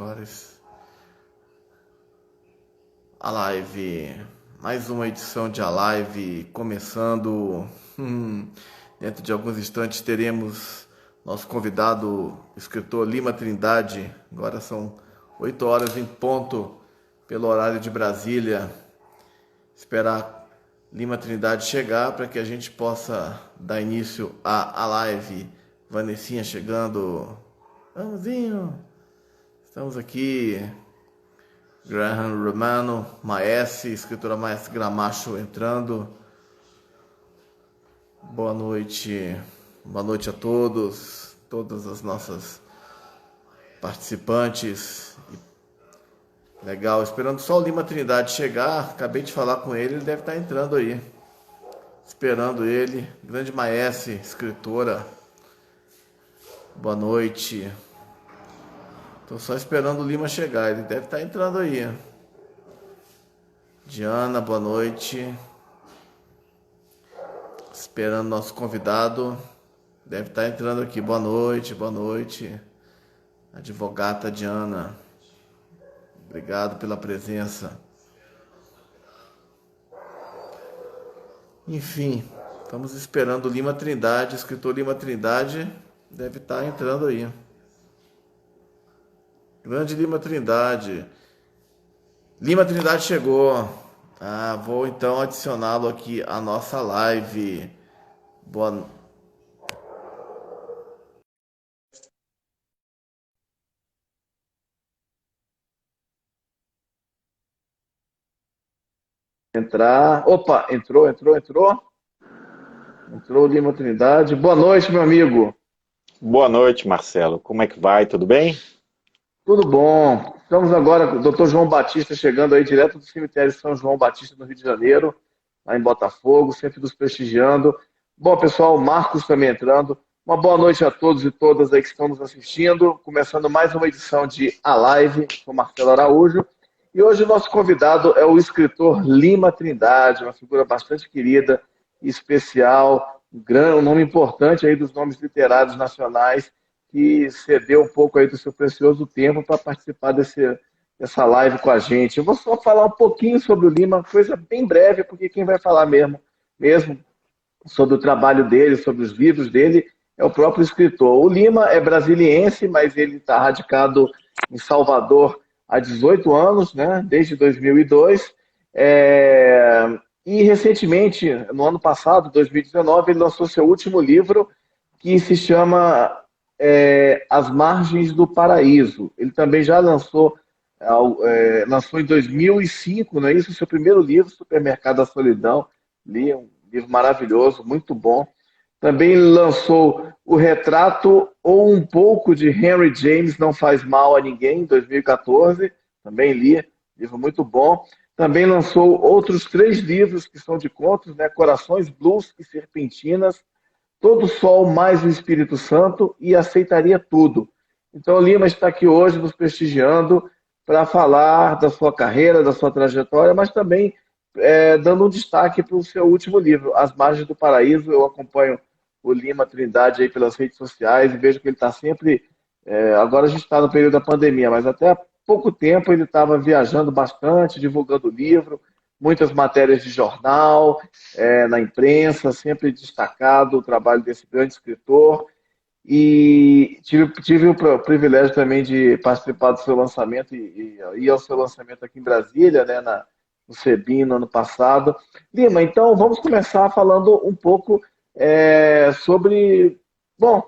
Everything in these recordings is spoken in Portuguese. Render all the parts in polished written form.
agora a live, mais uma edição de a live começando. Dentro de alguns instantes teremos nosso convidado, o escritor Lima Trindade. Agora são 8 horas em ponto pelo horário de Brasília. Esperar Lima Trindade chegar para que a gente possa dar início à live. Vanessinha chegando. Vãozinho. Estamos aqui. Graham Romano, Maestre, escritora Maestre Gramacho entrando. Boa noite a todos, todas as nossas participantes. Legal, esperando só o Lima Trindade chegar. Acabei de falar com ele, ele deve estar entrando aí. Esperando ele, grande Maestre, escritora. Boa noite. Tô só esperando o Lima chegar, ele deve estar entrando aí. Diana, boa noite. Esperando nosso convidado. Deve estar entrando aqui. Boa noite, boa noite. Advogata Diana. Obrigado pela presença. Enfim, estamos esperando o Lima Trindade. O escritor Lima Trindade deve estar entrando aí. Grande Lima Trindade. Lima Trindade chegou. Vou então adicioná-lo aqui à nossa live. Boa. Entrar. Opa, entrou. Entrou o Lima Trindade. Boa noite, meu amigo. Boa noite, Marcelo. Como é que vai? Tudo bem? Tudo bom. Estamos agora com o Dr. João Batista chegando aí direto do cemitério São João Batista, no Rio de Janeiro, lá em Botafogo, sempre nos prestigiando. Bom, pessoal, o Marcos também entrando. Uma boa noite a todos e todas aí que estão nos assistindo. Começando mais uma edição de A Live com Marcelo Araújo. E hoje o nosso convidado é o escritor Lima Trindade, uma figura bastante querida e especial, um nome importante aí dos nomes literários nacionais, que cedeu um pouco aí do seu precioso tempo para participar dessa live com a gente. Eu vou só falar um pouquinho sobre o Lima, coisa bem breve, porque quem vai falar mesmo sobre o trabalho dele, sobre os livros dele, é o próprio escritor. O Lima é brasiliense, mas ele está radicado em Salvador há 18 anos, né? Desde 2002. E recentemente, no ano passado, 2019, ele lançou seu último livro, que se chama As Margens do Paraíso. Ele também já lançou em 2005, não é isso? Seu primeiro livro, Supermercado da Solidão. Li, um livro maravilhoso, muito bom. Também lançou O Retrato ou um pouco de Henry James Não Faz Mal a Ninguém, em 2014. Também li, livro muito bom. Também lançou outros 3 livros que são de contos, né? Corações, Blues e Serpentinas, Todo Sol mais o Espírito Santo e Aceitaria Tudo. Então, o Lima está aqui hoje nos prestigiando para falar da sua carreira, da sua trajetória, mas também dando um destaque para o seu último livro, As Margens do Paraíso. Eu acompanho o Lima Trindade aí pelas redes sociais e vejo que ele está sempre. Agora a gente está no período da pandemia, mas até há pouco tempo ele estava viajando bastante, divulgando o livro, muitas matérias de jornal, na imprensa, sempre destacado o trabalho desse grande escritor. E tive o privilégio também de participar do seu lançamento e ir ao seu lançamento aqui em Brasília, né, no CEBIN, no ano passado. Lima, então vamos começar falando um pouco sobre. Bom,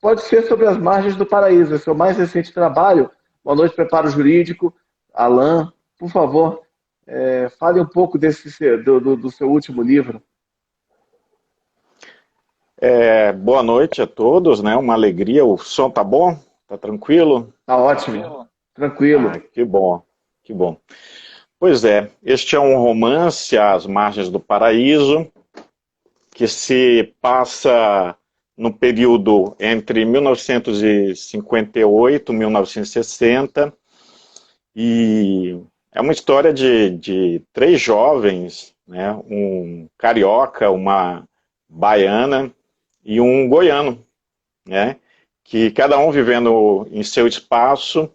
pode ser sobre As Margens do Paraíso, seu mais recente trabalho. Boa noite, Preparo Jurídico. Alain, por favor, fale um pouco do seu último livro. Boa noite a todos, né? Uma alegria. O som tá bom? Tá tranquilo? Tá ótimo, tranquilo. Que bom, que bom. Pois é, este é um romance, As Margens do Paraíso, que se passa no período entre 1958 e 1960, e é uma história de 3 jovens, né? Um carioca, uma baiana e um goiano, né? Que cada um vivendo em seu espaço,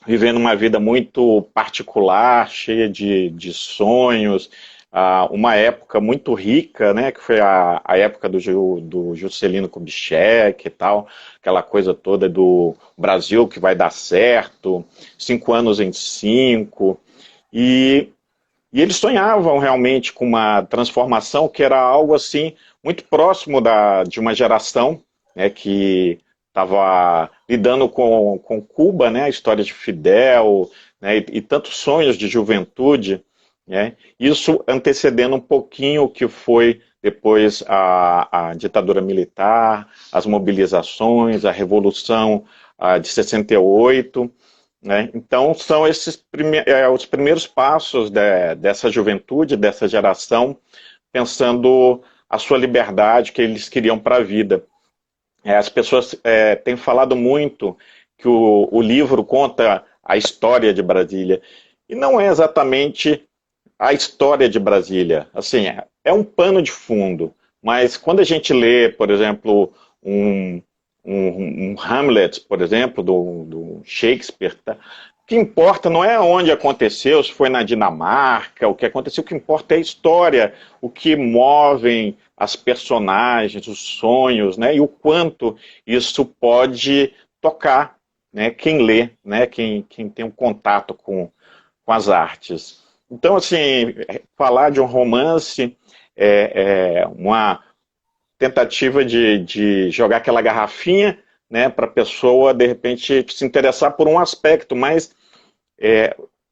vivendo uma vida muito particular, cheia de sonhos, uma época muito rica, né, que foi a época do Juscelino Kubitschek e tal, aquela coisa toda do Brasil que vai dar certo, 5 anos em 5, e, e eles sonhavam realmente com uma transformação que era algo assim, muito próximo de uma geração, né, que estava lidando com Cuba, né, a história de Fidel, né, e tantos sonhos de juventude, né, isso antecedendo um pouquinho o que foi depois a ditadura militar, as mobilizações, a Revolução de 68, né. Então são os primeiros passos dessa juventude, dessa geração, pensando a sua liberdade que eles queriam para a vida. As pessoas têm falado muito que o livro conta a história de Brasília, e não é exatamente a história de Brasília. Assim, é um pano de fundo, mas quando a gente lê, por exemplo, um Hamlet, por exemplo, do Shakespeare, tá? O que importa não é onde aconteceu, se foi na Dinamarca, o que aconteceu, o que importa é a história, o que movem as personagens, os sonhos, né, e o quanto isso pode tocar, né, quem lê, né, quem tem um contato com as artes. Então, assim, falar de um romance é uma tentativa de jogar aquela garrafinha, né, para a pessoa, de repente, se interessar por um aspecto, mas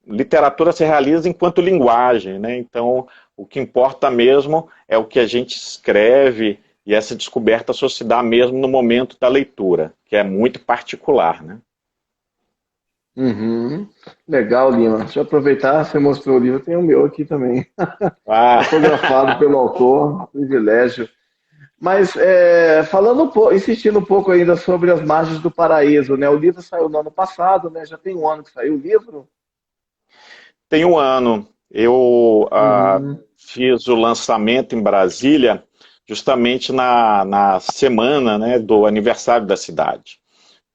literatura se realiza enquanto linguagem, né? Então, o que importa mesmo é o que a gente escreve, e essa descoberta só se dá mesmo no momento da leitura, que é muito particular, né? Uhum. Legal, Lima. Deixa eu aproveitar, você mostrou o livro, tem o meu aqui também. Ah, Autografado pelo autor, privilégio. Mas falando insistindo um pouco ainda sobre as margens do paraíso, né? O livro saiu no ano passado, né? Já tem um ano que saiu o livro. tem um ano, eu Uhum. fiz o lançamento em Brasília, justamente na semana, né, do aniversário da cidade,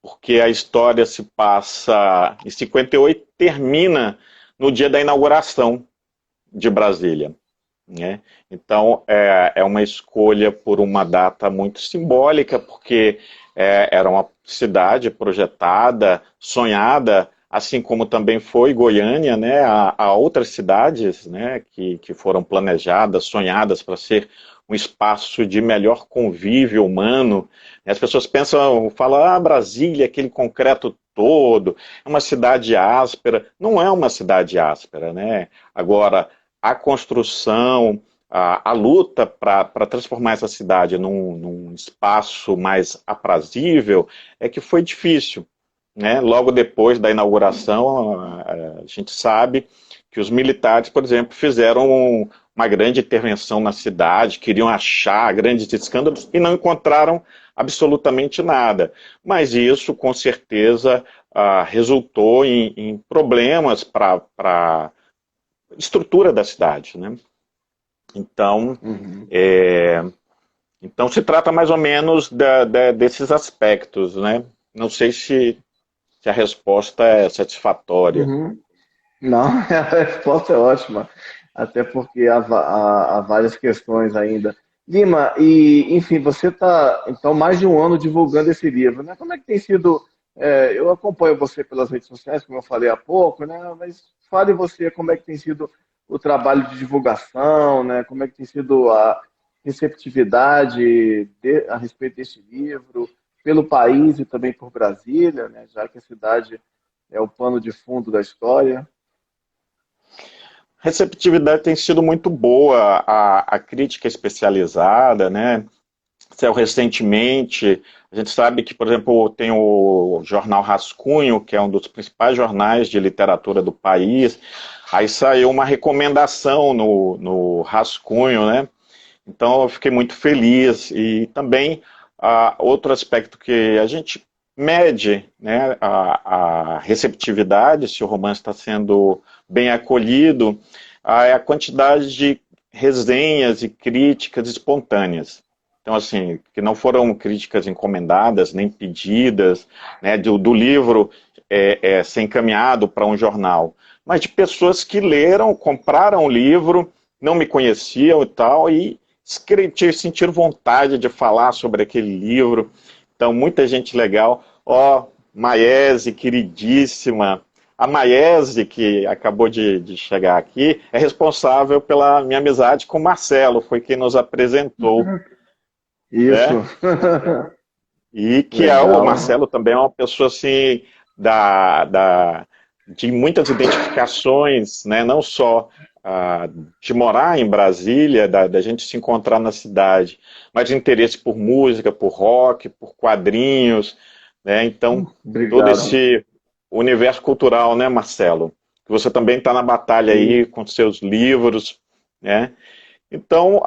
porque a história se passa em 58 e termina no dia da inauguração de Brasília, né? Então é uma escolha por uma data muito simbólica, porque era uma cidade projetada, sonhada, assim como também foi Goiânia, né? Há outras cidades, né, que foram planejadas, sonhadas para ser um espaço de melhor convívio humano. E as pessoas pensam, falam, Brasília, aquele concreto todo, é uma cidade áspera. Não é uma cidade áspera, né? Agora, a construção, a luta para transformar essa cidade num espaço mais aprazível é que foi difícil, né? Logo depois da inauguração, a gente sabe que os militares, por exemplo, fizeram uma grande intervenção na cidade, queriam achar grandes escândalos e não encontraram absolutamente nada. Mas isso, com certeza, resultou em problemas para estrutura da cidade, né? Então, Uhum. é, então se trata mais ou menos desses aspectos, né? Não sei se a resposta é satisfatória. Uhum. Não, a resposta é ótima, até porque há várias questões ainda. Lima, e enfim, você está então mais de um ano divulgando esse livro, né? Como é que tem sido? Eu acompanho você pelas redes sociais, como eu falei há pouco, né? Mas fale você como é que tem sido o trabalho de divulgação, né? Como é que tem sido a receptividade a respeito deste livro pelo país e também por Brasília, né? Já que a cidade é o pano de fundo da história. A receptividade tem sido muito boa, a crítica especializada, né? Saiu recentemente, a gente sabe que, por exemplo, tem o jornal Rascunho, que é um dos principais jornais de literatura do país, aí saiu uma recomendação no Rascunho, né? Então eu fiquei muito feliz. E também outro aspecto que a gente mede, né, a receptividade, se o romance está sendo bem acolhido, é a quantidade de resenhas e críticas espontâneas. Então, assim, que não foram críticas encomendadas, nem pedidas, né, do livro ser encaminhado para um jornal, mas de pessoas que leram, compraram o livro, não me conheciam e tal, e sentiram vontade de falar sobre aquele livro. Então, muita gente legal. Ó, Maese, queridíssima. A Maese, que acabou de chegar aqui, é responsável pela minha amizade com o Marcelo, foi quem nos apresentou, Isso. né? E que é o Legal. Marcelo também é uma pessoa assim da, da, de muitas identificações, né? Não só de morar em Brasília, da gente se encontrar na cidade, mas de interesse por música, por rock, por quadrinhos, né? Então, todo Obrigado. esse universo cultural, né, Marcelo? Que você também está na batalha E, aí com seus livros, né? Então,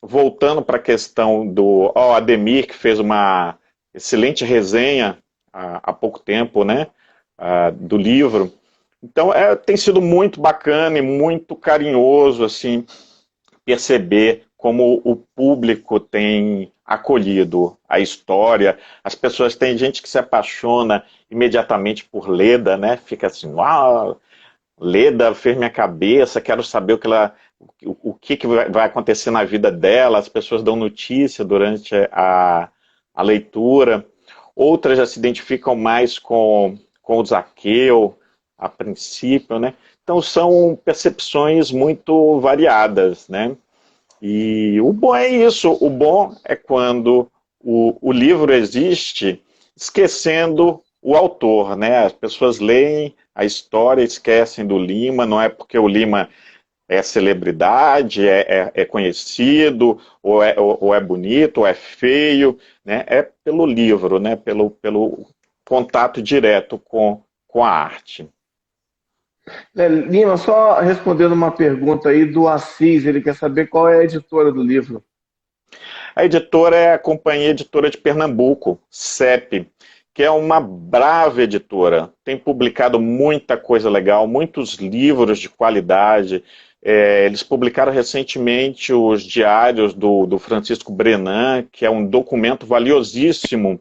voltando para a questão do Ademir, que fez uma excelente resenha há pouco tempo, né, do livro. Então, tem sido muito bacana e muito carinhoso, assim, perceber como o público tem acolhido a história. As pessoas, tem gente que se apaixona imediatamente por Leda, né, fica assim, uau, Leda fez minha cabeça, quero saber o que vai acontecer na vida dela, as pessoas dão notícia durante a leitura, outras já se identificam mais com o Zaqueu, a princípio, né? Então são percepções muito variadas, né? E o bom é isso, o bom é quando o livro existe esquecendo o autor, né? As pessoas leem a história, esquecem do Lima, não é porque o Lima é celebridade, é conhecido, ou é bonito, ou é feio, né? É pelo livro, né? Pelo contato direto com a arte. Lima, só respondendo uma pergunta aí do Assis, ele quer saber qual é a editora do livro. A editora é a Companhia Editora de Pernambuco, CEP, que é uma brava editora. Tem publicado muita coisa legal, muitos livros de qualidade. Eles publicaram recentemente os diários do Francisco Brenan, que é um documento valiosíssimo.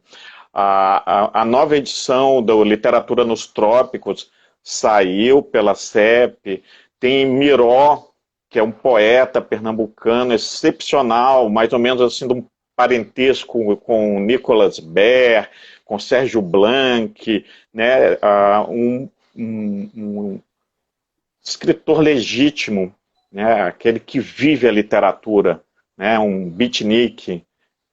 A nova edição da Literatura nos Trópicos saiu pela CEP. Tem Miró, que é um poeta pernambucano excepcional, mais ou menos assim de um parentesco com Nicolas Ber, com Sérgio Blanc, né, um escritor legítimo, né, aquele que vive a literatura, né, um beatnik,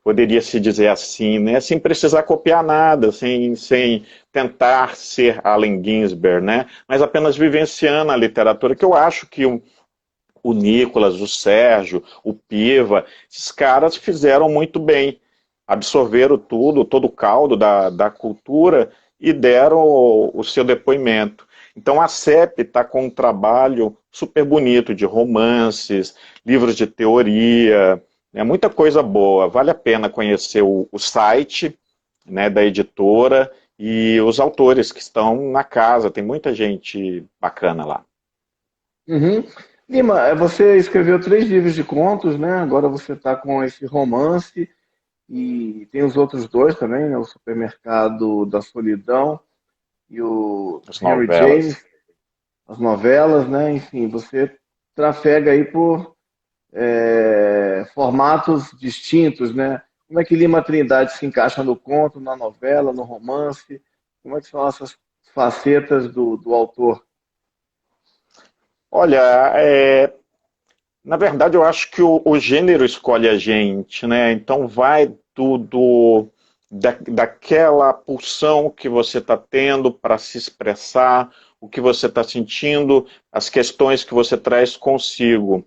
poderia se dizer assim, né, sem precisar copiar nada, sem tentar ser Allen Ginsberg, né, mas apenas vivenciando a literatura, que eu acho que o Nicolas, o Sérgio, o Piva, esses caras fizeram muito bem, absorveram tudo, todo o caldo da cultura e deram o seu depoimento. Então a CEP está com um trabalho super bonito de romances, livros de teoria, né, muita coisa boa. Vale a pena conhecer o site, né, da editora e os autores que estão na casa. Tem muita gente bacana lá. Uhum. Lima, você escreveu 3 livros de contos, né? Agora você está com esse romance e tem os outros dois também, né? O Supermercado da Solidão e o As Henry James, novelas. as novelas, né? Enfim, você trafega aí por formatos distintos, né? Como é que Lima Trindade se encaixa no conto, na novela, no romance? Como é que são essas facetas do autor? Olha, na verdade eu acho que o gênero escolhe a gente, né? Então vai tudo daquela pulsão que você está tendo para se expressar, o que você está sentindo, as questões que você traz consigo.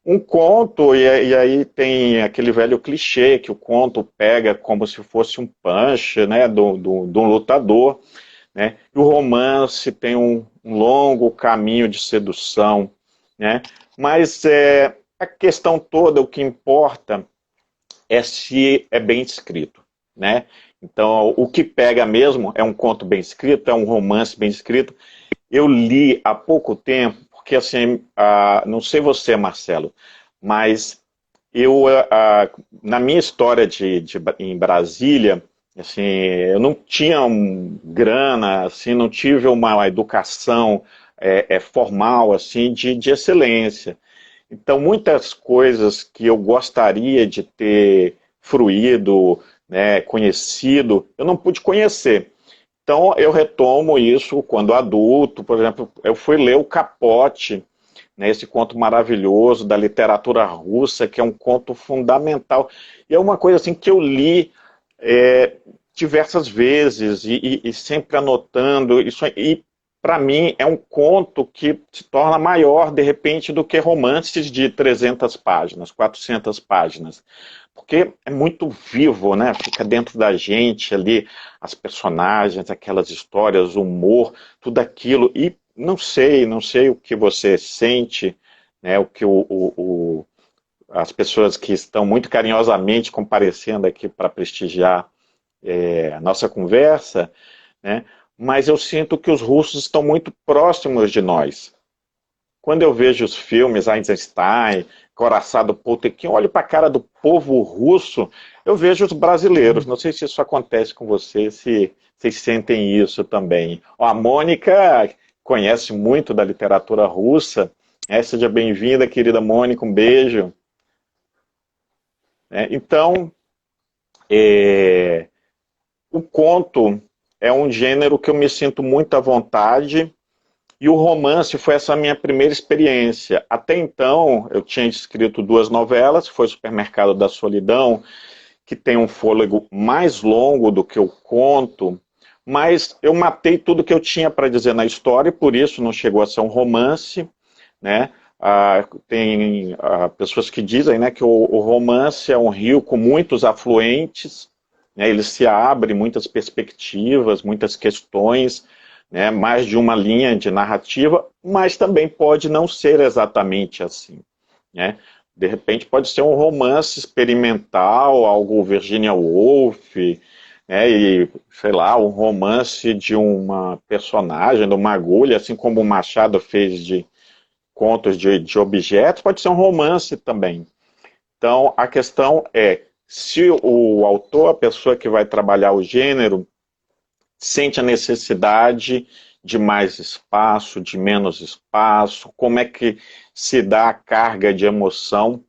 Um conto, e aí tem aquele velho clichê que o conto pega como se fosse um punch, né, de um lutador, né? E o romance tem um longo caminho de sedução, né? Mas a questão toda, o que importa é se é bem escrito, né? Então, o que pega mesmo é um conto bem escrito, é um romance bem escrito. Eu li há pouco tempo, porque assim, não sei você, Marcelo, mas na minha história em Brasília, assim, eu não tinha grana, assim, não tive uma educação formal assim de excelência. Então, muitas coisas que eu gostaria de ter fruído, né, conhecido, eu não pude conhecer. Então, eu retomo isso quando adulto. Por exemplo, eu fui ler o Capote, né, esse conto maravilhoso da literatura russa, que é um conto fundamental. E é uma coisa assim que eu li é, diversas vezes e sempre anotando. Isso, e para mim é um conto que se torna maior, de repente, do que romances de 300 páginas, 400 páginas. Porque é muito vivo, né? Fica dentro da gente ali, as personagens, aquelas histórias, o humor, tudo aquilo. E não sei o que você sente, né? O que as pessoas que estão muito carinhosamente comparecendo aqui para prestigiar a nossa conversa, né? Mas eu sinto que os russos estão muito próximos de nós. Quando eu vejo os filmes Einstein, Coraçado Potemkin, olho para a cara do povo russo, eu vejo os brasileiros. Não sei se isso acontece com vocês, se vocês sentem isso também. Ó, a Mônica conhece muito da literatura russa. Seja bem-vinda, querida Mônica, um beijo. Então, o conto é um gênero que eu me sinto muito à vontade. E o romance foi essa minha primeira experiência. Até então, eu tinha escrito 2 novelas, foi Supermercado da Solidão, que tem um fôlego mais longo do que o conto, mas eu matei tudo que eu tinha para dizer na história, e por isso não chegou a ser um romance, né? Tem pessoas que dizem, né, que o romance é um rio com muitos afluentes, né, ele se abre muitas perspectivas, muitas questões, né, mais de uma linha de narrativa, mas também pode não ser exatamente assim, né? De repente pode ser um romance experimental, algo Virginia Woolf, né, e, sei lá, um romance de uma personagem, de uma agulha, assim como o Machado fez de contos de objetos, pode ser um romance também. Então, a questão é, se o autor, a pessoa que vai trabalhar o gênero, sente a necessidade de mais espaço, de menos espaço, como é que se dá a carga de emoção,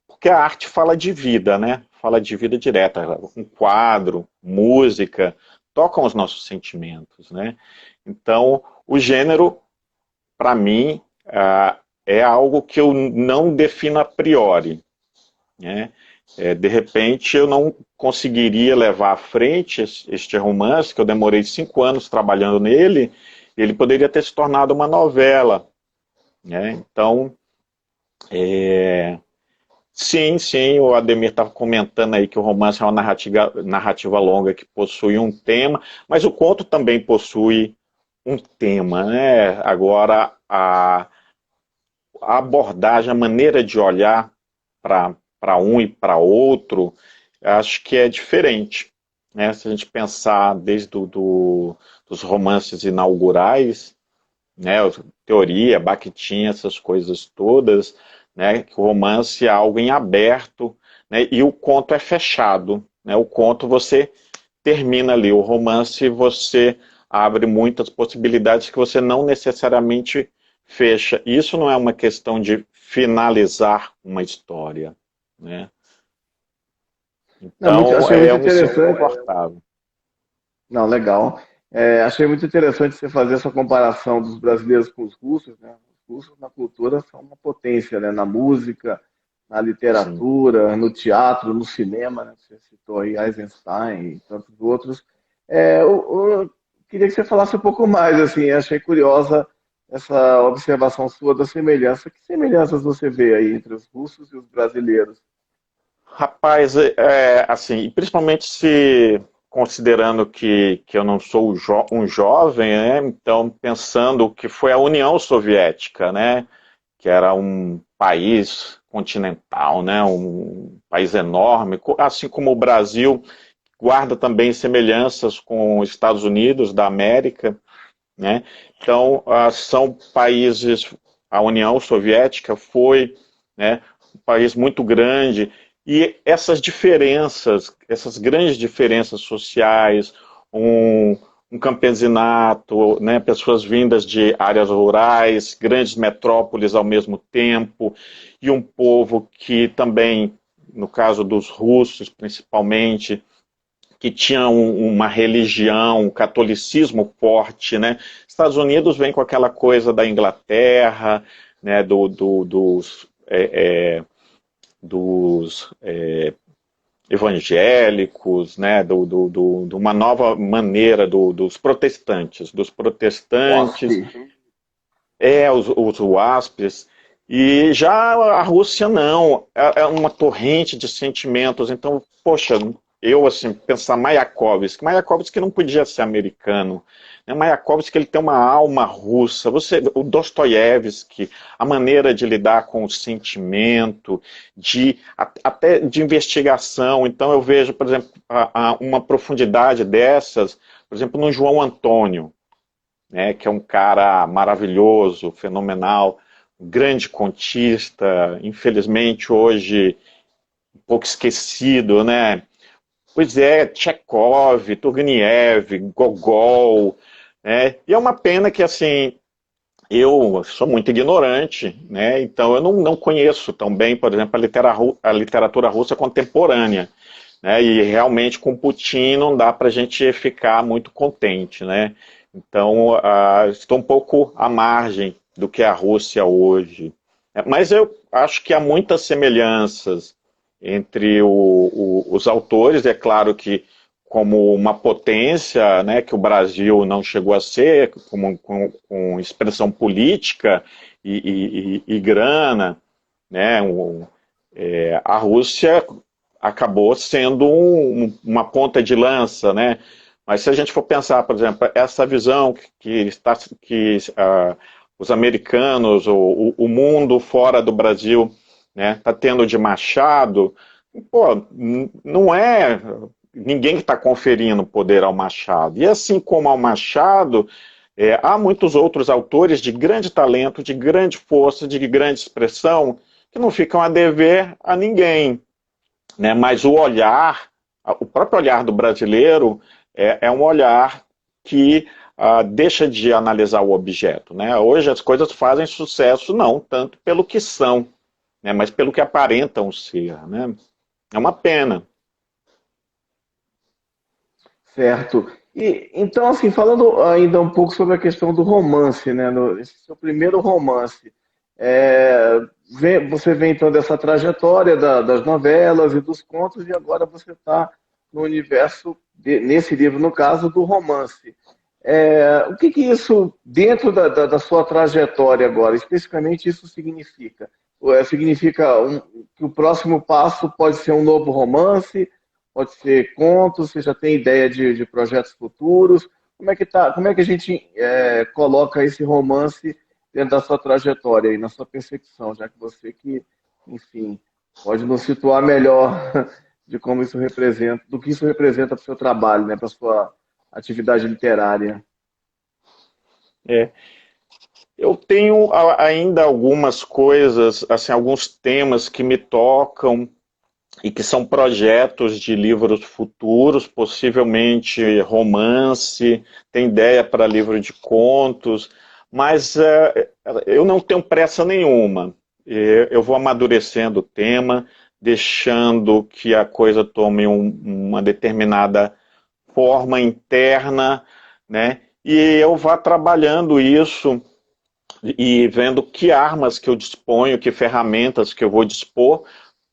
porque a arte fala de vida, né? Fala de vida direta, um quadro, música, tocam os nossos sentimentos, né? Então, o gênero, para mim, é algo que eu não defino a priori, né? De repente eu não conseguiria levar à frente este romance, que eu demorei 5 anos trabalhando nele, ele poderia ter se tornado uma novela, né? Então, sim, o Ademir estava comentando aí que o romance é uma narrativa longa que possui um tema, mas o conto também possui um tema, né? Agora, a abordagem, a maneira de olhar para um e para outro, acho que é diferente, né? Se a gente pensar desde dos romances inaugurais, né? Teoria, Bakhtin, essas coisas todas, né? Que o romance é algo em aberto, né? E o conto é fechado, né? O conto você termina ali, o romance você abre muitas possibilidades que você não necessariamente fecha. Isso não é uma questão de finalizar uma história, né? Não, Então, achei muito eu me sinto interessante. confortável. Não, legal. Achei muito interessante você fazer essa comparação dos brasileiros com os russos, né? Os russos na cultura são uma potência, né? Na música, na Sim. literatura, no teatro, no cinema, né? Você citou aí Eisenstein e tantos outros. Eu queria que você falasse um pouco mais, assim, achei curiosa essa observação sua da semelhança. Que semelhanças você vê aí entre os russos e os brasileiros? Rapaz, assim, principalmente se considerando que eu não sou um jovem, né? Então, pensando que foi a União Soviética, né? Que era um país continental, né? Um país enorme, assim como o Brasil guarda também semelhanças com os Estados Unidos da América, né? Então, são países, a União Soviética foi, né, um país muito grande, e essas diferenças, essas grandes diferenças sociais, um campesinato, né, pessoas vindas de áreas rurais, grandes metrópoles ao mesmo tempo, e um povo que também, no caso dos russos principalmente, que tinha uma religião, um catolicismo forte, né? Estados Unidos vem com aquela coisa da Inglaterra, né, dos evangélicos, né, de uma nova maneira dos protestantes, WASP. os WASPs, e já a Rússia não, é uma torrente de sentimentos, então, poxa, eu, assim, pensar Mayakovsky não podia ser americano, né? Mayakovsky, ele tem uma alma russa, o Dostoiévski, a maneira de lidar com o sentimento, até de investigação, então eu vejo, por exemplo, uma profundidade dessas, por exemplo, no João Antônio, né, que é um cara maravilhoso, fenomenal, um grande contista, infelizmente hoje um pouco esquecido, né? Pois é, Tchekov, Turgenev, Gogol, né? E é uma pena que, assim, eu sou muito ignorante, né? Então eu não conheço tão bem, por exemplo, a literatura russa contemporânea, né? E realmente com Putin não dá para a gente ficar muito contente, né? Então estou um pouco à margem do que é a Rússia hoje. Mas eu acho que há muitas semelhanças entre os autores. É claro que como uma potência, né, que o Brasil não chegou a ser, com expressão política e grana, né, a Rússia acabou sendo uma ponta de lança, né? Mas se a gente for pensar, por exemplo, essa visão que os americanos, o mundo fora do Brasil, né, está tendo de Machado, pô, não é ninguém que está conferindo poder ao Machado. E assim como ao Machado, há muitos outros autores de grande talento, de grande força, de grande expressão, que não ficam a dever a ninguém, né? Mas o próprio olhar do brasileiro é um olhar que deixa de analisar o objeto, né? Hoje as coisas fazem sucesso não tanto pelo que são, né, mas pelo que aparentam ser, né? É uma pena. Certo. E então, assim, falando ainda um pouco sobre a questão do romance, né? Esse seu primeiro romance, é, você vem então dessa trajetória das novelas e dos contos e agora você está no universo nesse livro, no caso do romance. O que que isso dentro da sua trajetória agora, especificamente isso significa? Significa que o próximo passo pode ser um novo romance? Pode ser contos, você já tem ideia de projetos futuros? Como é que tá, como é que a gente coloca esse romance dentro da sua trajetória e na sua percepção, já que você que, enfim, pode nos situar melhor de como isso representa, do que isso representa para o seu trabalho, né, para a sua atividade literária. É, eu tenho ainda algumas coisas, assim, alguns temas que me tocam e que são projetos de livros futuros, possivelmente romance, tem ideia para livro de contos, mas eu não tenho pressa nenhuma. Eu vou amadurecendo o tema, deixando que a coisa tome uma determinada forma interna, né? E eu vá trabalhando isso e vendo que armas que eu disponho, que ferramentas que eu vou dispor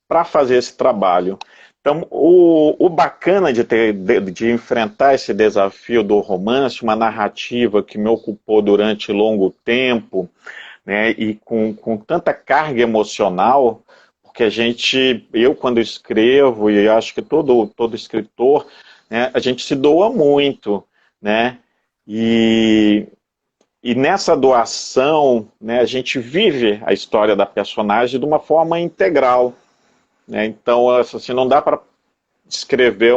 para fazer esse trabalho. Então, o bacana de enfrentar esse desafio do romance, uma narrativa que me ocupou durante longo tempo, né, e com tanta carga emocional, porque eu quando escrevo, e acho que todo escritor, né, a gente se doa muito, né, e, e nessa doação, né, a gente vive a história da personagem de uma forma integral, né? Então, assim, não dá para escrever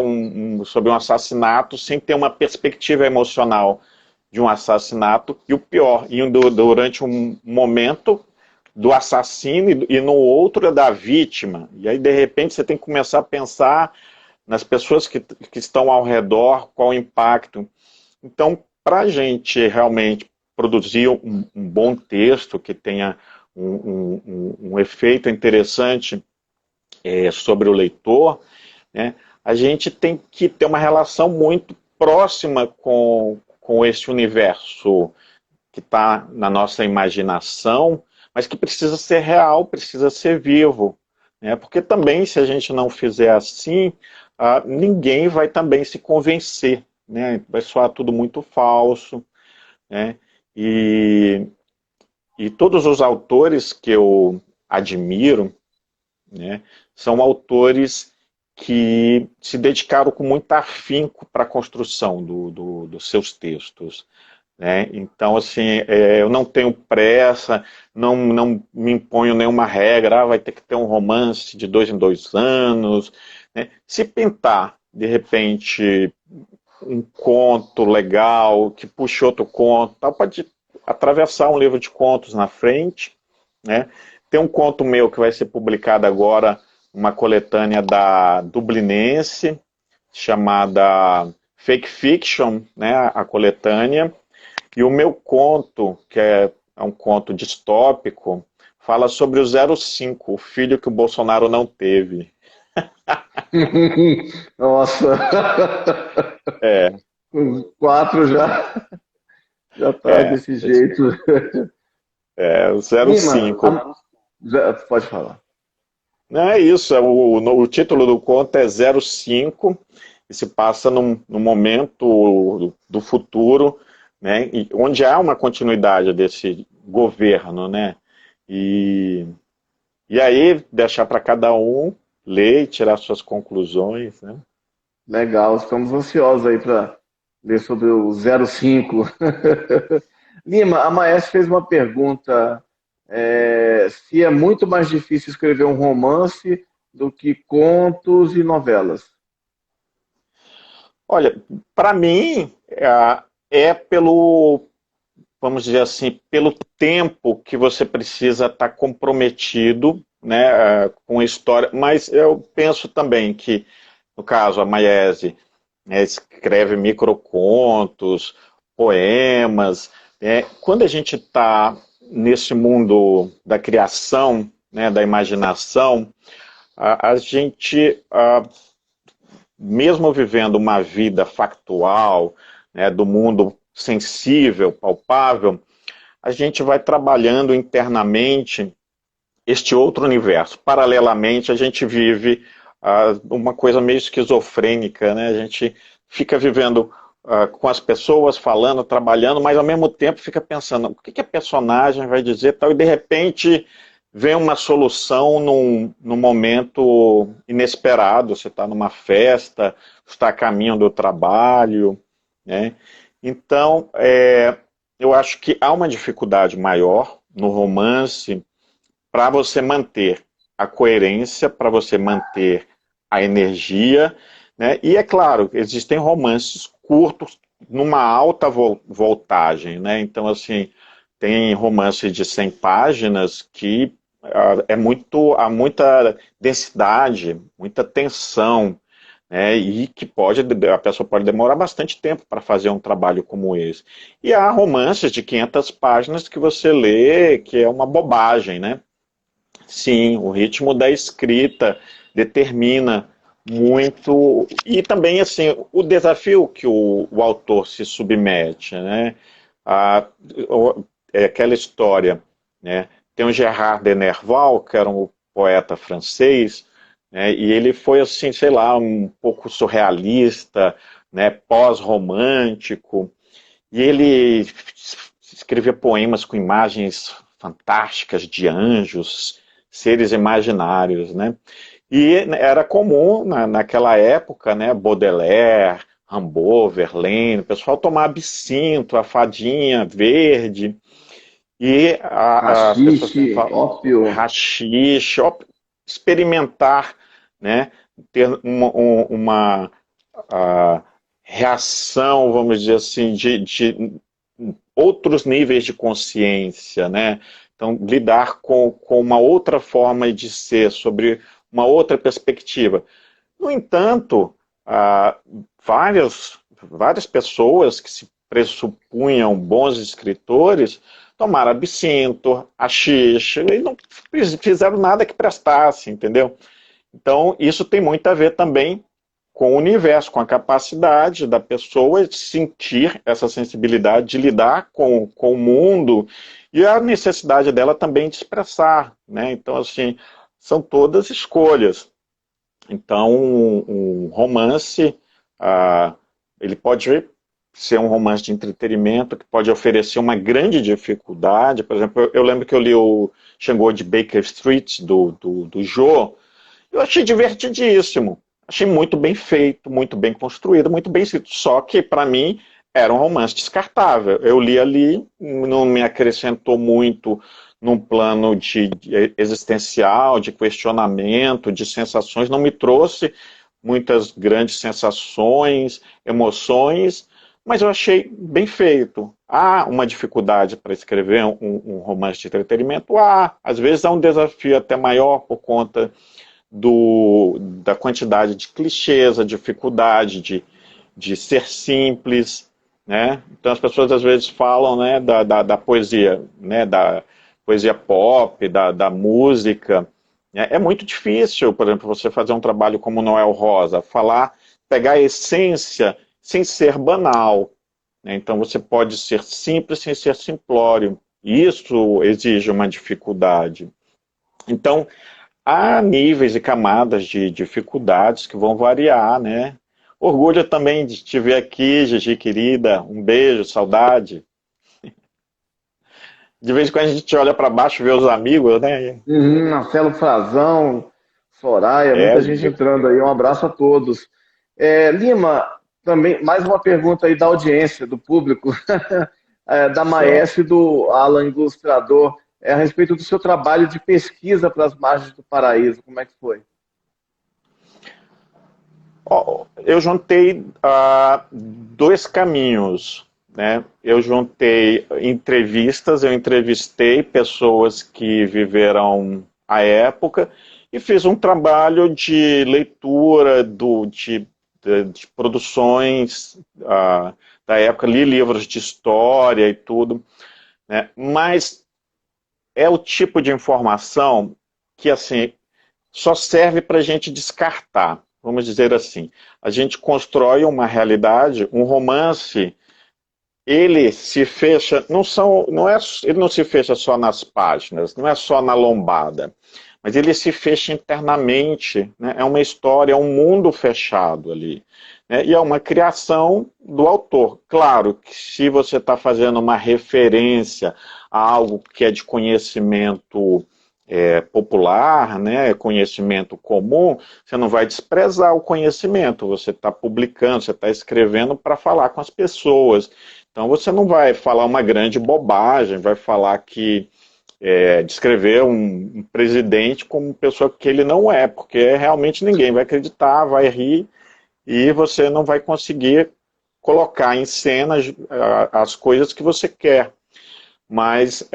sobre um assassinato sem ter uma perspectiva emocional de um assassinato, e o pior, indo durante um momento do assassino e no outro é da vítima. E aí, de repente, você tem que começar a pensar nas pessoas que estão ao redor, qual o impacto. Então, para a gente realmente produzir um bom texto que tenha um efeito interessante sobre o leitor, né, a gente tem que ter uma relação muito próxima com esse universo que está na nossa imaginação, mas que precisa ser real, precisa ser vivo. Né? Porque também, se a gente não fizer assim, ninguém vai também se convencer. Né? Vai soar tudo muito falso. Né? E, e todos os autores que eu admiro, né, são autores que se dedicaram com muito afinco para a construção dos seus textos. Né? Então, assim, eu não tenho pressa, não me imponho nenhuma regra, vai ter que ter um romance de 2 em 2 anos. Né? Se pintar, de repente, um conto legal, que puxa outro conto, tal, pode atravessar um livro de contos na frente. Né? Tem um conto meu que vai ser publicado agora, uma coletânea da Dublinense, chamada Fake Fiction, né, a coletânea, e o meu conto, que é um conto distópico, fala sobre o 05, o filho que o Bolsonaro não teve. Nossa, É, os quatro já tá é, desse jeito. o Lima, 05. pode falar. Não é isso, o título do conto é 05, e se passa num momento do futuro, né, onde há uma continuidade desse governo, né, e, e aí deixar para cada um ler e tirar suas conclusões, né. Legal, estamos ansiosos aí para ler sobre o 05. Lima, a Maes fez uma pergunta, se é muito mais difícil escrever um romance do que contos e novelas. Olha, para mim, pelo, vamos dizer assim, pelo tempo que você precisa estar comprometido, né, com a história, mas eu penso também que, no caso, a Maiese, né, escreve microcontos, poemas, né, quando a gente está nesse mundo da criação, né, da imaginação, a gente, mesmo vivendo uma vida factual, né, do mundo sensível, palpável, a gente vai trabalhando internamente este outro universo. Paralelamente, a gente vive uma coisa meio esquizofrênica, né? A gente fica vivendo com as pessoas, falando, trabalhando, mas ao mesmo tempo fica pensando o que a personagem vai dizer tal, e de repente vem uma solução num momento inesperado. Você está numa festa, está a caminho do trabalho, né? Então, eu acho que há uma dificuldade maior no romance para você manter a coerência, para você manter a energia, né? E é claro, existem romances curtos numa alta voltagem, né? Então, assim, tem romances de 100 páginas que há muita densidade, muita tensão, né, e que a pessoa pode demorar bastante tempo para fazer um trabalho como esse. E há romances de 500 páginas que você lê, que é uma bobagem, né? Sim, o ritmo da escrita determina muito, e também assim, o desafio que o autor se submete, né? A, é aquela história, né? Tem o Gerard de Nerval, que era um poeta francês, né? E ele foi assim, sei lá, um pouco surrealista, né? Pós-romântico, e ele escrevia poemas com imagens fantásticas de anjos, seres imaginários, né? E era comum naquela época, né, Baudelaire, Rimbaud, Verlaine, o pessoal tomar absinto, a fadinha verde, e as pessoas Rachixe, falam ópio. haxixe, experimentar, né, ter uma reação, vamos dizer assim, de outros níveis de consciência, né? Então, lidar com uma outra forma de ser, sobre uma outra perspectiva. No entanto, várias pessoas que se pressupunham bons escritores tomaram absinto, haxixe, e não fizeram nada que prestasse, entendeu? Então, isso tem muito a ver também com o universo, com a capacidade da pessoa de sentir essa sensibilidade, de lidar com o mundo e a necessidade dela também de expressar, né? Então, assim, são todas escolhas. Então, um romance, ele pode ser um romance de entretenimento, que pode oferecer uma grande dificuldade. Por exemplo, eu lembro que eu li o Xangô de Baker Street, do Joe, eu achei divertidíssimo. Achei muito bem feito, muito bem construído, muito bem escrito. Só que, para mim, era um romance descartável. Eu li ali, não me acrescentou muito num plano de existencial, de questionamento, de sensações, não me trouxe muitas grandes sensações, emoções, mas eu achei bem feito. Há uma dificuldade para escrever um romance de entretenimento? Às vezes há um desafio até maior por conta da quantidade de clichês, a dificuldade de ser simples, né? Então as pessoas às vezes falam, né, da poesia, né, da poesia pop, da música. Né? É muito difícil, por exemplo, você fazer um trabalho como Noel Rosa, pegar a essência sem ser banal. Né? Então você pode ser simples sem ser simplório. E isso exige uma dificuldade. Então, há níveis e camadas de dificuldades que vão variar, né? Orgulho também de te ver aqui, Gigi querida. Um beijo, saudade. De vez em quando a gente olha para baixo e vê os amigos, né? Marcelo Frazão, Soraya, É, muita gente entrando aí. Um abraço a todos. Lima, também mais uma pergunta aí da audiência, do público, da certo. Maese e do Alan, ilustrador, a respeito do seu trabalho de pesquisa para as margens do paraíso. Como é que foi? Ó, eu juntei dois caminhos, né? Eu juntei entrevistas, eu entrevistei pessoas que viveram a época e fiz um trabalho de leitura de produções da época, li livros de história e tudo, né? Mas é o tipo de informação que, assim, só serve para a gente descartar, vamos dizer assim. A gente constrói uma realidade, um romance, ele se fecha, ele não se fecha só nas páginas, não é só na lombada, mas ele se fecha internamente, né? É uma história, é um mundo fechado ali. Né? E é uma criação do autor. Claro que se você está fazendo uma referência a algo que é de conhecimento popular, né, conhecimento comum, você não vai desprezar o conhecimento, você está publicando, você está escrevendo para falar com as pessoas. Então você não vai falar uma grande bobagem, vai falar que descrever um presidente como pessoa que ele não é, porque realmente ninguém vai acreditar, vai rir, e você não vai conseguir colocar em cena as coisas que você quer. Mas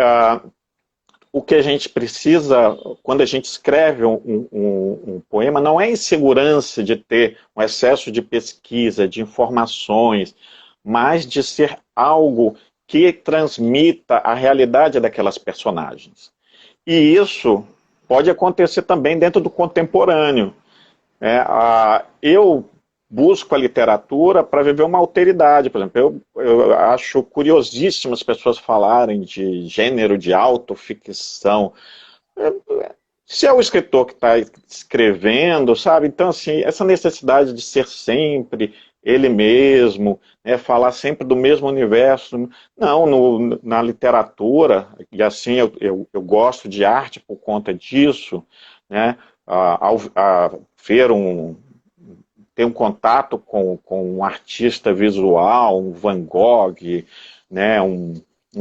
o que a gente precisa, quando a gente escreve um poema, não é insegurança de ter um excesso de pesquisa, de informações, mas de ser algo que transmita a realidade daquelas personagens. E isso pode acontecer também dentro do contemporâneo. Eu busco a literatura para viver uma alteridade. Por exemplo, eu acho curiosíssimo as pessoas falarem de gênero de autoficção. Se é o escritor que está escrevendo, sabe? Então, assim, essa necessidade de ser sempre ele mesmo, né, falar sempre do mesmo universo. Não, na literatura, e assim eu gosto de arte por conta disso, né, ao ver ter um contato com um artista visual, um Van Gogh, né, um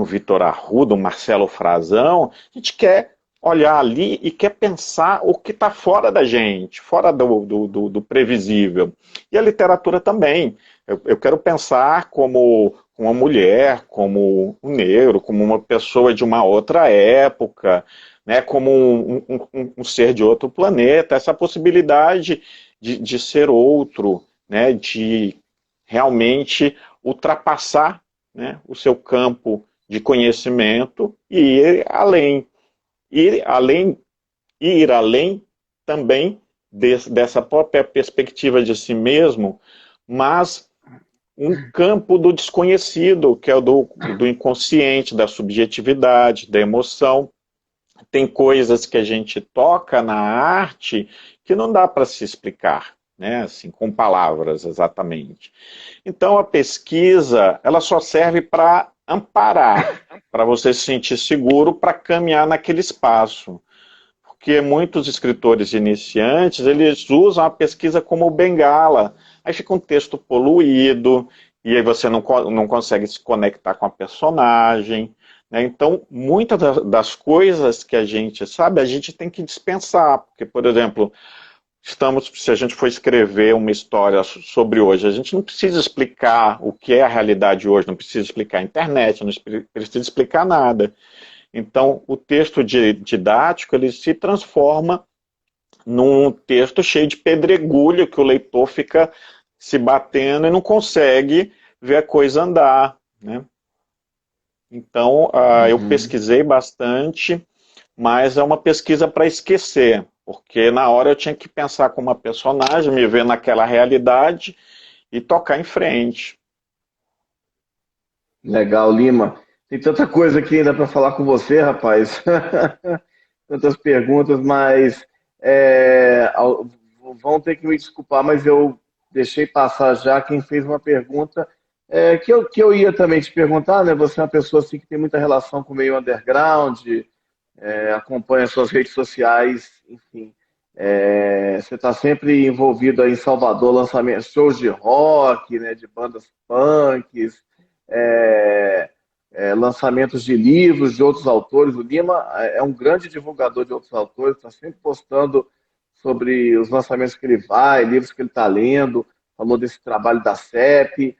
Vitor Arruda, um Marcelo Frazão, a gente quer olhar ali e quer pensar o que está fora da gente, fora do previsível. E a literatura também. Eu quero pensar como com a mulher, como um negro, como uma pessoa de uma outra época, né, como um ser de outro planeta, essa possibilidade de ser outro, né, de realmente ultrapassar, né, o seu campo de conhecimento e ir além, ir além também dessa própria perspectiva de si mesmo, mas um campo do desconhecido, que é o do inconsciente, da subjetividade, da emoção. Tem coisas que a gente toca na arte que não dá para se explicar, né, assim, com palavras exatamente. Então a pesquisa, ela só serve para amparar, para você se sentir seguro para caminhar naquele espaço. Porque muitos escritores iniciantes, eles usam a pesquisa como bengala. Aí fica um texto poluído, e aí você não consegue se conectar com a personagem, né? Então, muitas das coisas que a gente sabe, a gente tem que dispensar. Porque, por exemplo, se a gente for escrever uma história sobre hoje, a gente não precisa explicar o que é a realidade hoje, não precisa explicar a internet, não precisa explicar nada. Então, o texto didático, ele se transforma num texto cheio de pedregulho, que o leitor fica se batendo e não consegue ver a coisa andar, né? Então, eu pesquisei bastante, mas é uma pesquisa para esquecer, porque na hora eu tinha que pensar como uma personagem, me ver naquela realidade e tocar em frente. Legal, Lima. Tem tanta coisa aqui ainda para falar com você, rapaz. Tantas perguntas, mas vão ter que me desculpar, mas eu deixei passar já quem fez uma pergunta que eu ia também te perguntar, né? Você é uma pessoa assim, que tem muita relação com o meio underground, acompanha suas redes sociais, enfim. Você está sempre envolvido aí em Salvador, lançamentos, shows de rock, né, de bandas punks, é, lançamentos de livros de outros autores. O Lima é um grande divulgador de outros autores, está sempre postando sobre os lançamentos que ele vai, livros que ele está lendo, falou desse trabalho da CEP,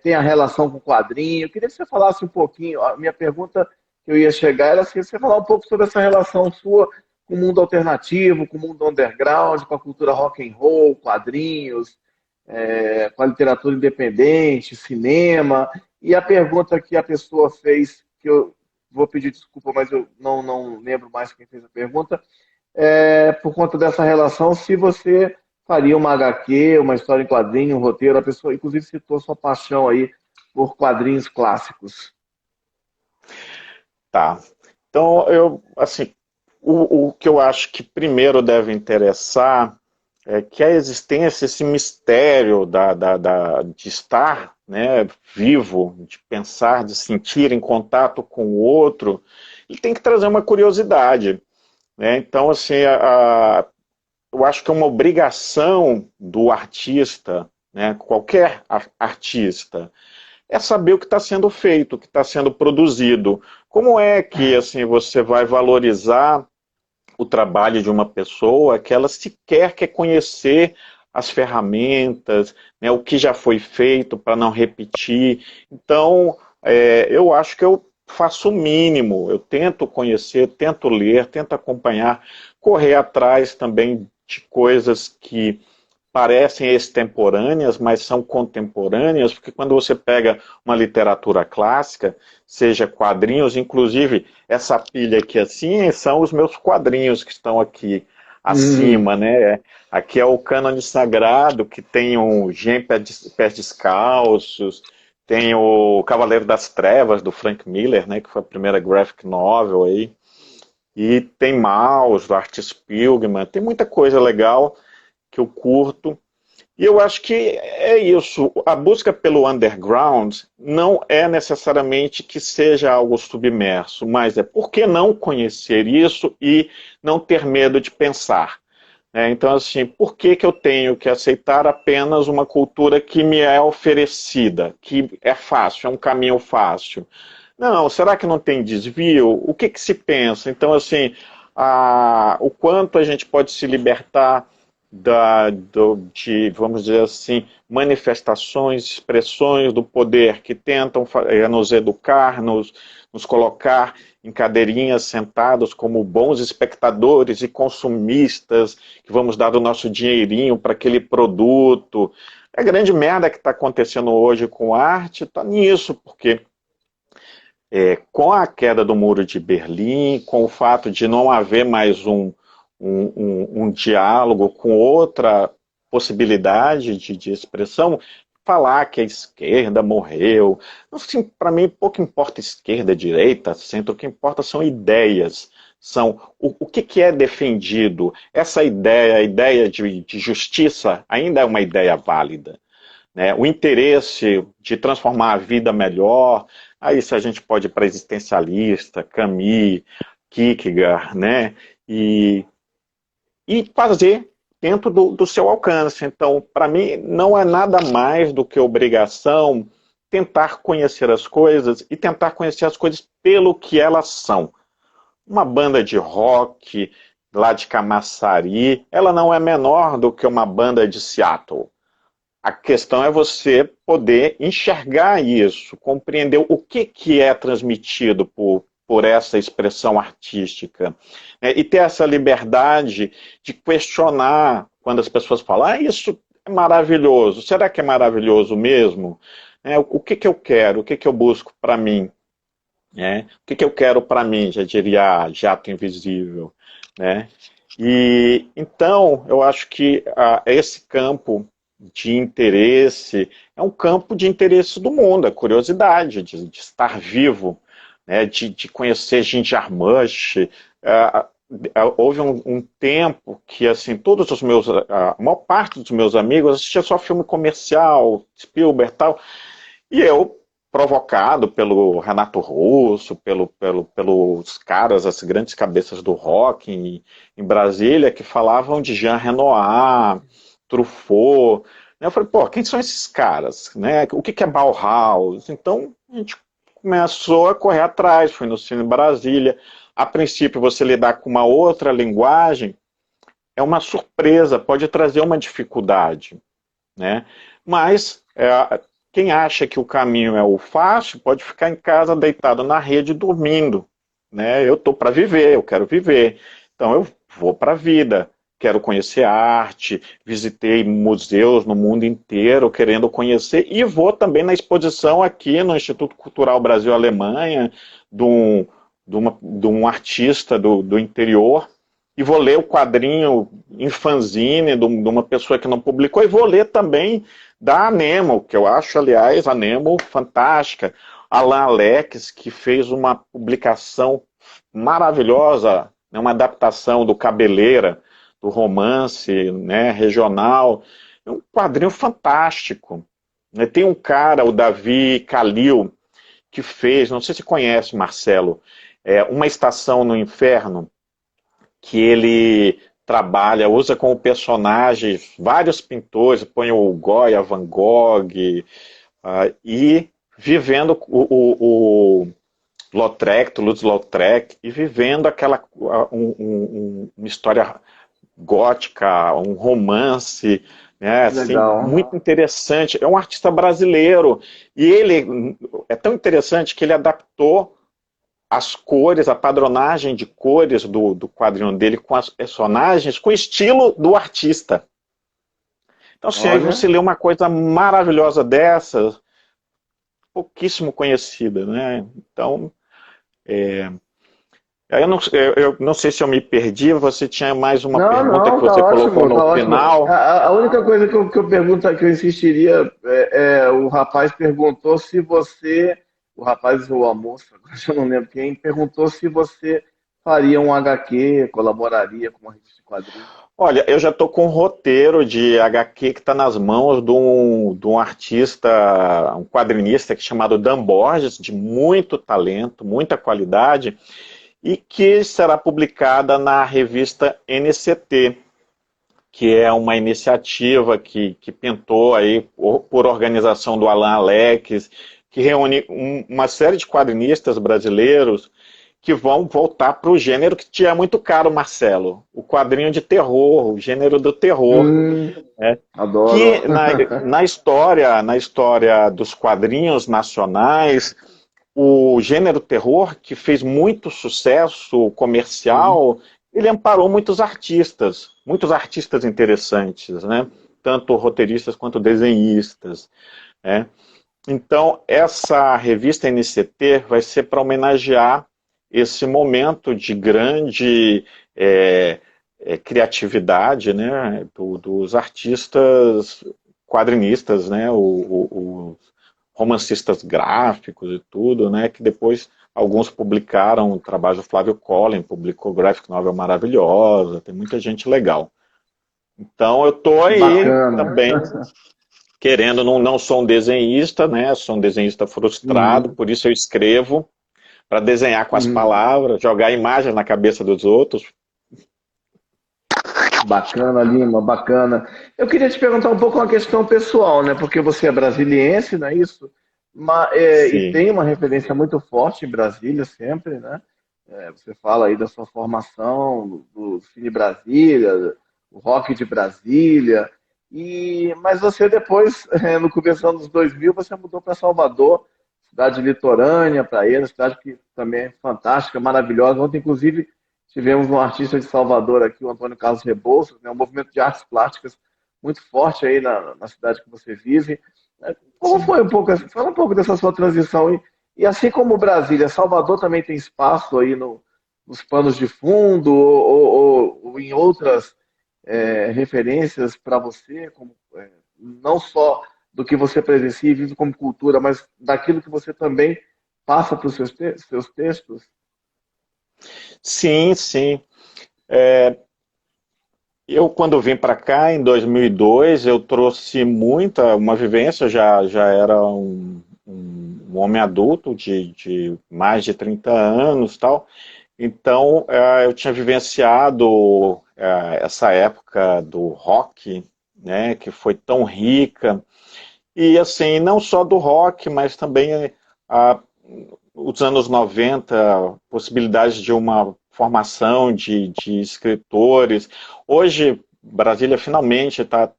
tem a relação com o quadrinho. Eu queria que você falasse um pouquinho, a minha pergunta que eu ia chegar era assim, você falar um pouco sobre essa relação sua com o mundo alternativo, com o mundo underground, com a cultura rock and roll, quadrinhos, com a literatura independente, cinema. E a pergunta que a pessoa fez, que eu vou pedir desculpa, mas eu não lembro mais quem fez a pergunta, por conta dessa relação, se você faria uma HQ, uma história em quadrinho, um roteiro. A pessoa, inclusive, citou sua paixão aí por quadrinhos clássicos. Tá. Então, assim, o que eu acho que primeiro deve interessar é que a existência, esse mistério de estar, né, vivo, de pensar, de sentir em contato com o outro, ele tem que trazer uma curiosidade, né? Então, assim, eu acho que é uma obrigação do artista, né, qualquer artista, é saber o que está sendo feito, o que está sendo produzido. Como é que assim você vai valorizar o trabalho de uma pessoa que ela sequer quer conhecer as ferramentas, né, o que já foi feito para não repetir? Então, eu acho que eu faço o mínimo, eu tento conhecer, tento ler, tento acompanhar, correr atrás também de coisas que parecem extemporâneas, mas são contemporâneas, porque quando você pega uma literatura clássica, seja quadrinhos, inclusive essa pilha aqui assim, são os meus quadrinhos que estão aqui acima, né? Aqui é o cânone sagrado, que tem o Jean Pés Descalços, tem o Cavaleiro das Trevas, do Frank Miller, né, que foi a primeira graphic novel aí, e tem Maus, do Art Spiegelman, tem muita coisa legal que eu curto. E eu acho que é isso. A busca pelo underground não é necessariamente que seja algo submerso, mas é por que não conhecer isso e não ter medo de pensar? Então, assim, por que eu tenho que aceitar apenas uma cultura que me é oferecida, que é fácil, é um caminho fácil? Não, será que não tem desvio? O que se pensa? Então, assim, o quanto a gente pode se libertar vamos dizer assim, manifestações, expressões do poder que tentam nos educar, nos colocar em cadeirinhas sentados como bons espectadores e consumistas, que vamos dar o nosso dinheirinho para aquele produto. A grande merda que está acontecendo hoje com a arte está nisso, porque com a queda do Muro de Berlim, com o fato de não haver mais um diálogo com outra possibilidade de expressão, falar que a esquerda morreu. Assim, para mim, pouco importa esquerda, direita, centro, o que importa são ideias. São o que é defendido. Essa ideia, a ideia de justiça, ainda é uma ideia válida. Né? O interesse de transformar a vida melhor, aí se a gente pode ir para existencialista, Camus, Kierkegaard, né? E fazer dentro do seu alcance. Então, para mim, não é nada mais do que obrigação tentar conhecer as coisas e tentar conhecer as coisas pelo que elas são. Uma banda de rock lá de Camaçari, ela não é menor do que uma banda de Seattle. A questão é você poder enxergar isso, compreender o que é transmitido por essa expressão artística, né? E ter essa liberdade de questionar quando as pessoas falam, isso é maravilhoso, será que é maravilhoso mesmo? O que eu quero, o que eu busco para mim? O que eu quero para mim, já diria Jato Invisível. Né? E então, eu acho que esse campo de interesse é um campo de interesse do mundo, a curiosidade de estar vivo, né, de conhecer Jim Jarmusch. Houve um tempo que assim todos os meus, a maior parte dos meus amigos assistia só filme comercial, Spielberg e tal, e eu, provocado pelo Renato Russo, pelos caras, as grandes cabeças do rock em Brasília, que falavam de Jean Renoir, Truffaut, né? Eu falei, quem são esses caras? Né? O que é Bauhaus? Então, a gente começou a correr atrás, fui no Cine Brasília. A princípio, você lidar com uma outra linguagem é uma surpresa, pode trazer uma dificuldade, né? Mas quem acha que o caminho é o fácil pode ficar em casa deitado na rede dormindo, né? Eu estou para viver, eu quero viver, então eu vou para a vida. Quero conhecer a arte, visitei museus no mundo inteiro querendo conhecer e vou também na exposição aqui no Instituto Cultural Brasil-Alemanha de um artista do interior e vou ler o quadrinho em fanzine de uma pessoa que não publicou e vou ler também da Anemo, que eu acho, aliás, a Anemo fantástica. Alain Alex, que fez uma publicação maravilhosa, uma adaptação do Cabeleira, do romance, né, regional, é um quadrinho fantástico. Tem um cara, o Davi Kalil, que fez, não sei se conhece, Marcelo, Uma Estação no Inferno, que ele trabalha, usa como personagens vários pintores, põe o Goya, Van Gogh, e vivendo o Lautrec, Toulouse-Lautrec, e vivendo uma história gótica, um romance, né, assim, muito interessante. É um artista brasileiro e ele é tão interessante que ele adaptou as cores, a padronagem de cores do quadrinho dele com as personagens, com o estilo do artista. Então, assim, aí você lê uma coisa maravilhosa dessa, pouquíssimo conhecida, né? Então, eu não sei se eu me perdi, você tinha mais uma pergunta que você colocou no final. A única coisa que eu pergunto, que eu insistiria, o rapaz perguntou se você, o rapaz ou a moça, eu não lembro quem, perguntou se você faria um HQ, colaboraria com uma revista de quadrinhos. Olha, eu já estou com um roteiro de HQ que está nas mãos de um artista, um quadrinista chamado Dan Borges, de muito talento, muita qualidade, e que será publicada na revista NCT, que é uma iniciativa que pintou aí por organização do Alain Alex, que reúne uma série de quadrinistas brasileiros que vão voltar para o gênero que te é muito caro, Marcelo, o quadrinho de terror, o gênero do terror, né? Adoro. Que na história dos quadrinhos nacionais, o gênero terror, que fez muito sucesso Sim. comercial, ele amparou muitos artistas interessantes, né? Tanto roteiristas quanto desenhistas, né? Então, essa revista NCT vai ser para homenagear esse momento de grande é, criatividade, né, dos artistas quadrinistas, né, os romancistas gráficos e tudo, né, que depois alguns publicaram o trabalho do Flávio Collin, publicou graphic novel maravilhosa, tem muita gente legal. Então eu estou Que aí bacana. também querendo, não sou um desenhista, né? Sou um desenhista frustrado, Uhum, por isso eu escrevo para desenhar com as uhum. palavras, jogar imagem na cabeça dos outros. Bacana, Lima, bacana. Eu queria te perguntar um pouco uma questão pessoal, né? Porque você é brasiliense, não é isso? E Sim, tem uma referência muito forte em Brasília sempre, né? Você fala aí da sua formação, do Cine Brasília, o rock de Brasília. Mas você depois, no começo dos anos 2000, você mudou para Salvador, cidade litorânea, praia, cidade que também é fantástica, maravilhosa. Ontem, inclusive, tivemos um artista de Salvador aqui, o Antônio Carlos Rebouças, né, um movimento de artes plásticas muito forte aí na cidade que você vive. Como sim. foi um pouco, fala um pouco dessa sua transição e assim como Brasília, Salvador também tem espaço aí nos panos de fundo ou em outras referências para você, como, não só do que você presencia e vive como cultura, mas daquilo que você também passa para os seus textos? Sim, sim. Eu, quando vim para cá, em 2002, eu trouxe uma vivência, já era um homem adulto de mais de 30 anos tal. Então, eu tinha vivenciado essa época do rock, né, que foi tão rica. E, assim, não só do rock, mas também ah, os anos 90, possibilidades de uma formação de escritores. Hoje, Brasília finalmente tá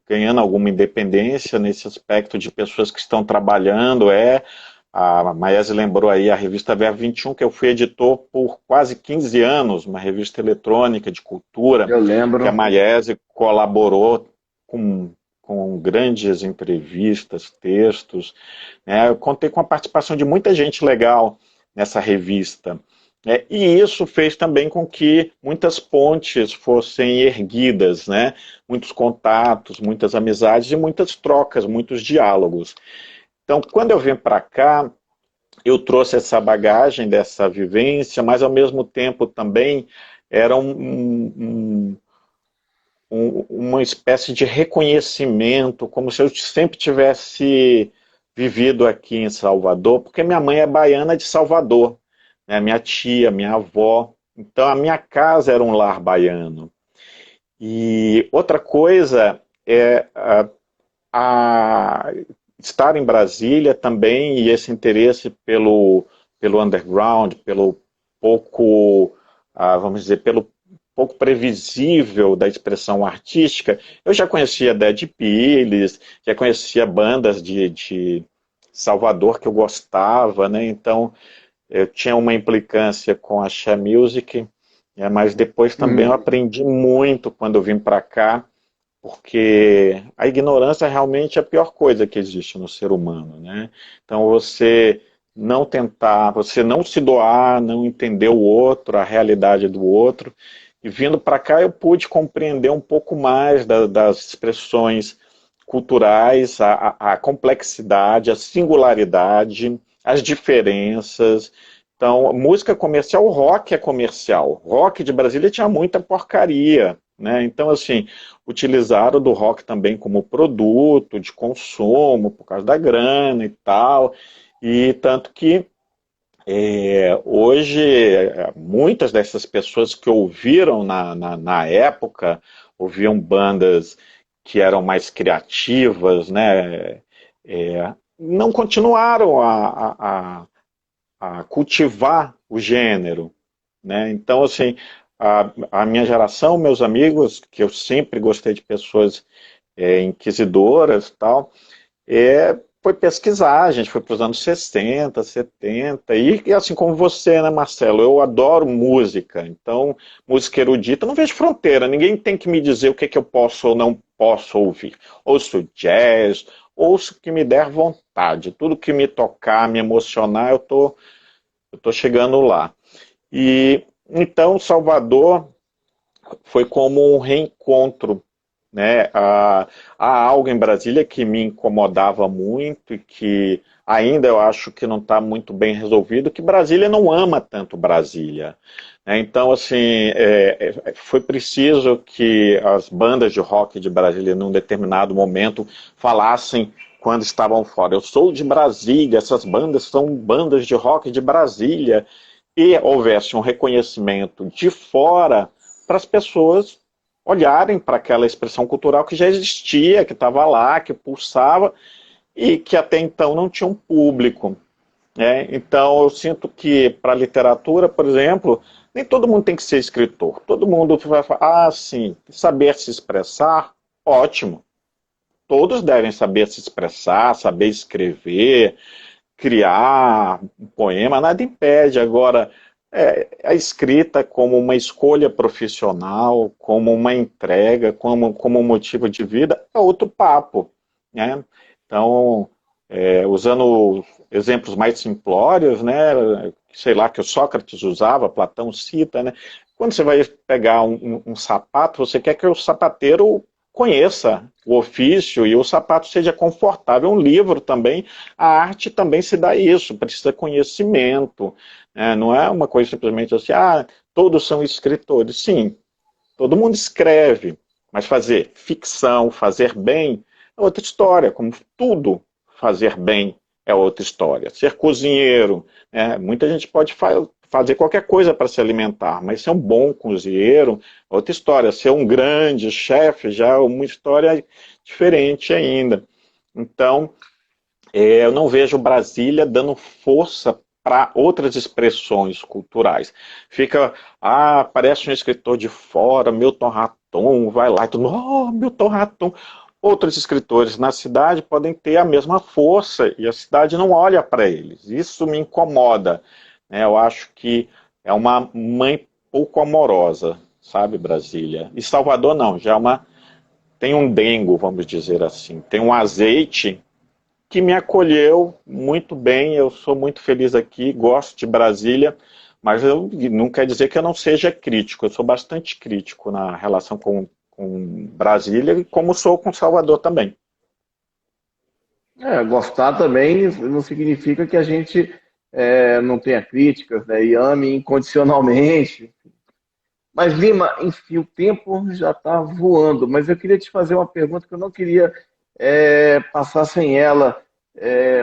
ganhando alguma independência nesse aspecto de pessoas que estão trabalhando. A Maese lembrou aí a revista Verbo 21, que eu fui editor por quase 15 anos, uma revista eletrônica de cultura, Eu que a lembro. Maese colaborou com, com grandes entrevistas, textos, né? Eu contei com a participação de muita gente legal nessa revista. E isso fez também com que muitas pontes fossem erguidas, né? Muitos contatos, muitas amizades e muitas trocas, muitos diálogos. Então, quando eu vim para cá, eu trouxe essa bagagem dessa vivência, mas ao mesmo tempo também era uma espécie de reconhecimento, como se eu sempre tivesse vivido aqui em Salvador, porque minha mãe é baiana de Salvador, né? Minha tia, minha avó. Então a minha casa era um lar baiano. E outra coisa é a estar em Brasília também e esse interesse pelo underground, pelo pouco, vamos dizer, pelo pouco previsível da expressão artística. Eu já conhecia Dead Piles, já conhecia bandas de Salvador que eu gostava, né? Então eu tinha uma implicância com a Axé Music, mas depois também eu Uhum. aprendi muito quando eu vim para cá, porque a ignorância realmente é a pior coisa que existe no ser humano, né? Então você não tentar, você não se doar, não entender o outro, a realidade do outro. E vindo para cá eu pude compreender um pouco mais das expressões culturais, a complexidade, a singularidade, as diferenças. Então, música comercial, o rock é comercial. Rock de Brasília tinha muita porcaria, né? Então, assim, utilizaram do rock também como produto de consumo, por causa da grana e tal. E tanto que hoje muitas dessas pessoas que ouviram na época, ouviam bandas que eram mais criativas, né? Não continuaram a cultivar o gênero, né? Então, assim, a minha geração, meus amigos, que eu sempre gostei de pessoas inquisidoras e tal, foi pesquisar, a gente foi para os anos 60, 70, e assim como você, né, Marcelo, eu adoro música, então, música erudita, não vejo fronteira, ninguém tem que me dizer o que, que eu posso ou não posso ouvir. Ouço jazz, ouço o que me der vontade, tudo que me tocar, me emocionar, eu tô chegando lá. E então, Salvador foi como um reencontro, né? Há algo em Brasília que me incomodava muito e que ainda eu acho que não está muito bem resolvido, que Brasília não ama tanto Brasília, né? Então, assim, foi preciso que as bandas de rock de Brasília, num determinado momento, falassem quando estavam fora. Eu sou de Brasília, essas bandas são bandas de rock de Brasília, e houvesse um reconhecimento de fora para as pessoas olharem para aquela expressão cultural que já existia, que estava lá, que pulsava e que até então não tinha um público, né? Então eu sinto que para a literatura, por exemplo, nem todo mundo tem que ser escritor. Todo mundo vai falar, sim, saber se expressar, ótimo. Todos devem saber se expressar, saber escrever, criar um poema, nada impede. Agora, a escrita como uma escolha profissional, como uma entrega, como um motivo de vida, é outro papo, né? Então, usando exemplos mais simplórios, né? Sei lá, que o Sócrates usava, Platão cita, né? Quando você vai pegar um sapato, você quer que o sapateiro conheça o ofício e o sapato seja confortável. Um livro também, a arte também se dá isso, precisa conhecimento, né? Não é uma coisa simplesmente assim, todos são escritores. Sim, todo mundo escreve, mas fazer ficção, fazer bem, é outra história, como tudo fazer bem é outra história. Ser cozinheiro, né? Muita gente pode fazer qualquer coisa para se alimentar, mas ser um bom cozinheiro é outra história. Ser um grande chefe já é uma história diferente ainda. Então, eu não vejo Brasília dando força para outras expressões culturais. Fica, aparece um escritor de fora, Milton Raton, vai lá e tudo, Milton Raton. Outros escritores na cidade podem ter a mesma força e a cidade não olha para eles. Isso me incomoda, né? Eu acho que é uma mãe pouco amorosa, sabe, Brasília? E Salvador não, já tem um dengo, vamos dizer assim, tem um azeite que me acolheu muito bem, eu sou muito feliz aqui, gosto de Brasília, mas não quer dizer que eu não seja crítico, eu sou bastante crítico na relação com Brasília, como sou com Salvador também. Gostar também não significa que a gente não tenha críticas, né, e ame incondicionalmente. Mas, Lima, enfim, o tempo já está voando, mas eu queria te fazer uma pergunta que eu não queria passar sem ela.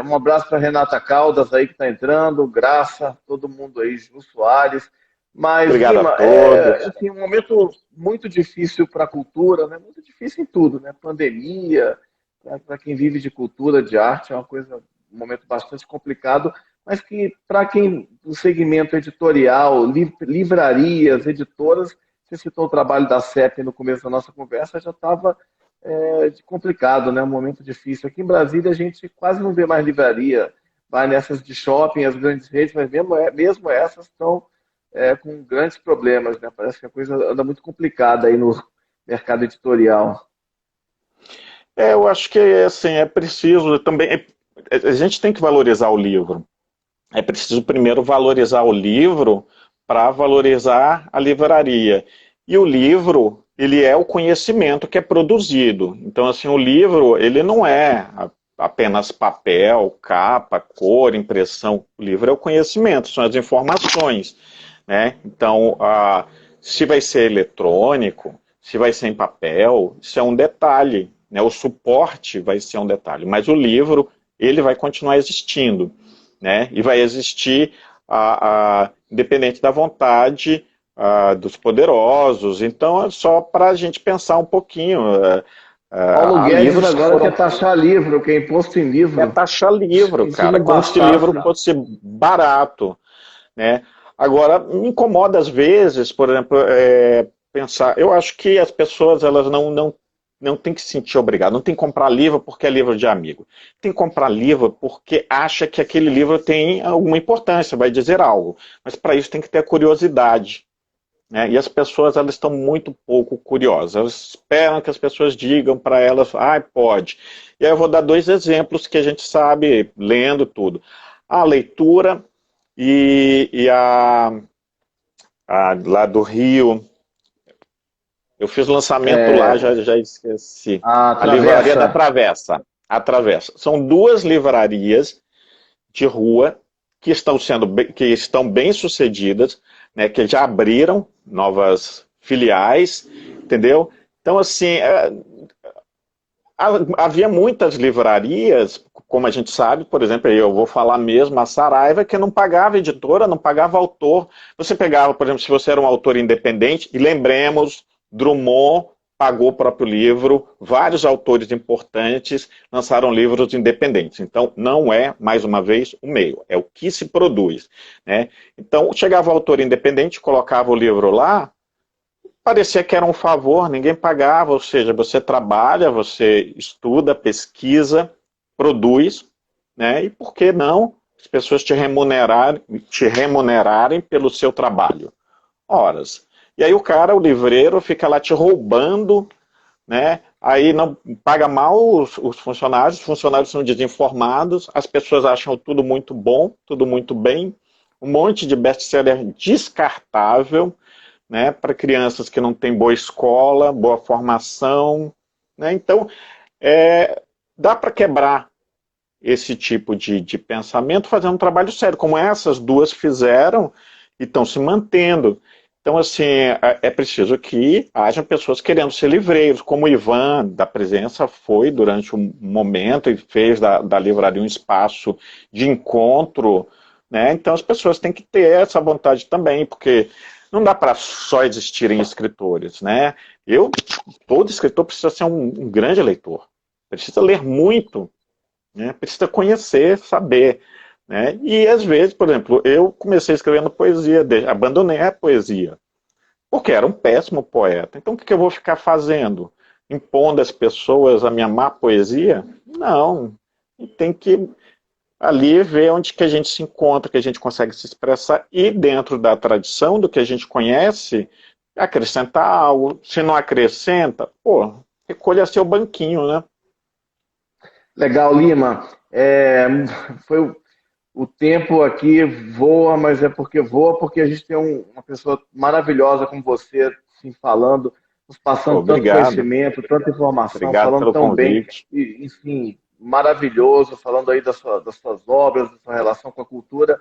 Um abraço para Renata Caldas aí que está entrando, Graça, todo mundo aí, Ju Soares. Mas, Obrigado a Lima, todos. enfim, um momento muito difícil para a cultura, né? Muito difícil em tudo, né? Pandemia, para quem vive de cultura, de arte, é uma coisa, um momento bastante complicado, mas que para quem do segmento editorial, livrarias, editoras, você citou o trabalho da CEP no começo da nossa conversa, já estava complicado, né? Um momento difícil. Aqui em Brasília a gente quase não vê mais livraria, vai nessas de shopping, as grandes redes, mas mesmo essas estão com grandes problemas, né? Parece que a coisa anda muito complicada aí no mercado editorial. Eu acho que assim, é preciso também. A gente tem que valorizar o livro. É preciso primeiro valorizar o livro para valorizar a livraria. E o livro, ele é o conhecimento que é produzido. Então, assim, o livro, ele não é apenas papel, capa, cor, impressão. O livro é o conhecimento, são as informações, né? Então, se vai ser eletrônico, se vai ser em papel, isso é um detalhe, né? O suporte vai ser um detalhe, mas o livro, ele vai continuar existindo, né? E vai existir independente da vontade dos poderosos. Então é só para a gente pensar um pouquinho. Paulo há Guedes livros que agora foram... quer taxar livro, quer imposto em É livro. taxar livro, Ensino cara, como se livro batata. fosse barato, né? Agora, me incomoda às vezes, por exemplo, pensar, eu acho que as pessoas, elas não têm que se sentir obrigadas, não tem que comprar livro porque é livro de amigo. Tem que comprar livro porque acha que aquele livro tem alguma importância, vai dizer algo. Mas para isso tem que ter curiosidade, né? E as pessoas, elas estão muito pouco curiosas. Elas esperam que as pessoas digam para elas, pode. E aí eu vou dar dois exemplos que a gente sabe, lendo tudo. A leitura e lá do Rio, eu fiz o lançamento lá, É, já esqueci. a A Livraria da Travessa. Travessa. A Travessa. São duas livrarias de rua que estão bem sucedidas, né, que já abriram novas filiais, entendeu? Então, assim, havia muitas livrarias, como a gente sabe, por exemplo, eu vou falar mesmo, a Saraiva, que não pagava editora, não pagava autor. Você pegava, por exemplo, se você era um autor independente, e lembremos, Drummond pagou o próprio livro, vários autores importantes lançaram livros independentes. Então, não é, mais uma vez, o meio, é o que se produz, né? Então, chegava o autor independente, colocava o livro lá, parecia que era um favor, ninguém pagava, ou seja, você trabalha, você estuda, pesquisa, produz, né? E por que não as pessoas te remunerarem pelo seu trabalho? Horas. E aí o cara, o livreiro, fica lá te roubando, né? Aí não paga mal os funcionários são desinformados, as pessoas acham tudo muito bom, tudo muito bem, um monte de best-seller descartável, né, para crianças que não têm boa escola, boa formação, né? Então, dá para quebrar esse tipo de pensamento fazendo um trabalho sério, como essas duas fizeram e estão se mantendo. Então, assim, é preciso que haja pessoas querendo ser livreiros, como o Ivan, da Presença, foi durante um momento e fez da livraria um espaço de encontro, né? Então, as pessoas têm que ter essa vontade também, porque não dá para só existirem escritores, né? Todo escritor precisa ser um grande leitor, precisa ler muito, né? Precisa conhecer, saber, né? E às vezes, por exemplo, eu comecei escrevendo poesia, abandonei a poesia, porque era um péssimo poeta. Então o que eu vou ficar fazendo? Impondo às pessoas a minha má poesia? Não. E tem que ali ver onde que a gente se encontra, que a gente consegue se expressar e dentro da tradição, do que a gente conhece, acrescentar algo. Se não acrescenta, recolha seu banquinho, né? Legal, Lima. Foi o tempo aqui voa, mas é porque voa porque a gente tem uma pessoa maravilhosa como você, assim, falando, nos passando tanto Obrigado. conhecimento, tanta informação, Obrigado falando pelo tão bem, convite. e, enfim, maravilhoso, falando aí das suas obras, da sua relação com a cultura.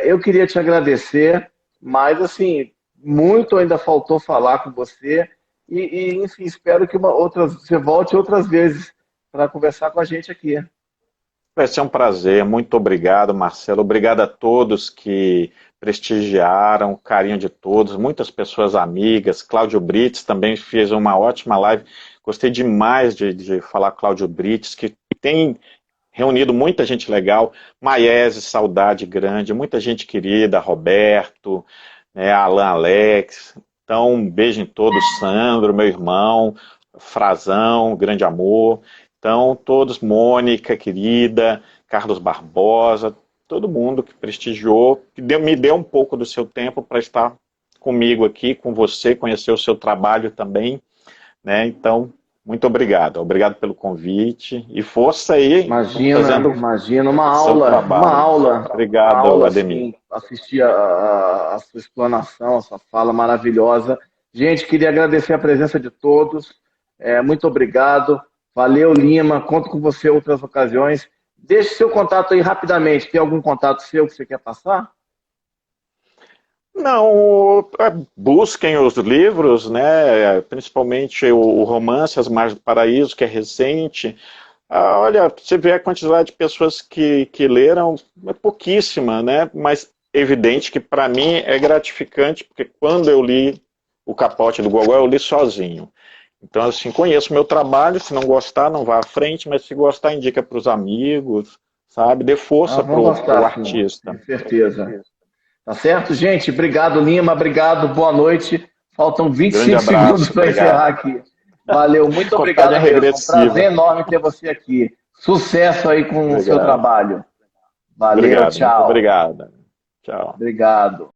Eu queria te agradecer, mas assim, muito ainda faltou falar com você, enfim, espero que você volte outras vezes para conversar com a gente aqui. Vai ser um prazer, muito obrigado, Marcelo. Obrigado a todos que prestigiaram, o carinho de todos, muitas pessoas amigas. Cláudio Brits também fez uma ótima live. Gostei demais de falar com Cláudio Brits, que tem reunido muita gente legal. Maiese, saudade grande, muita gente querida, Roberto, né, Alan Alex. Então, um beijo em todos, Sandro, meu irmão, Frazão, grande amor. Então, todos, Mônica, querida, Carlos Barbosa, todo mundo que prestigiou, que me deu um pouco do seu tempo para estar comigo aqui, com você, conhecer o seu trabalho também, né? Então, muito obrigado. Obrigado pelo convite e força aí, estamos Imagina, fazendo imagina, o seu trabalho. uma Obrigado, aula Ademir. assim, assistir a sua explanação, a sua fala maravilhosa. Gente, queria agradecer a presença de todos. Muito obrigado. Valeu, Lima. Conto com você em outras ocasiões. Deixe seu contato aí rapidamente. Tem algum contato seu que você quer passar? Não, busquem os livros, né? Principalmente o romance As Margens do Paraíso, que é recente. Olha, você vê a quantidade de pessoas que leram, é pouquíssima, né? Mas evidente que para mim é gratificante, porque quando eu li O Capote do Gogol, eu li sozinho. Então, assim, conheço o meu trabalho, se não gostar, não vá à frente, mas se gostar, indica para os amigos, sabe? Dê Ah, força vão pro gostar, sim, artista. com certeza. Tá certo, gente? Obrigado, Lima. Obrigado, boa noite. Faltam Grande 25 segundos abraço, para encerrar obrigado. aqui. Valeu, muito Contagem obrigado mesmo. Um prazer regressiva. enorme ter você aqui. Sucesso aí com o seu Obrigado. trabalho. Valeu, Obrigado, muito tchau. obrigado. Tchau. Obrigado.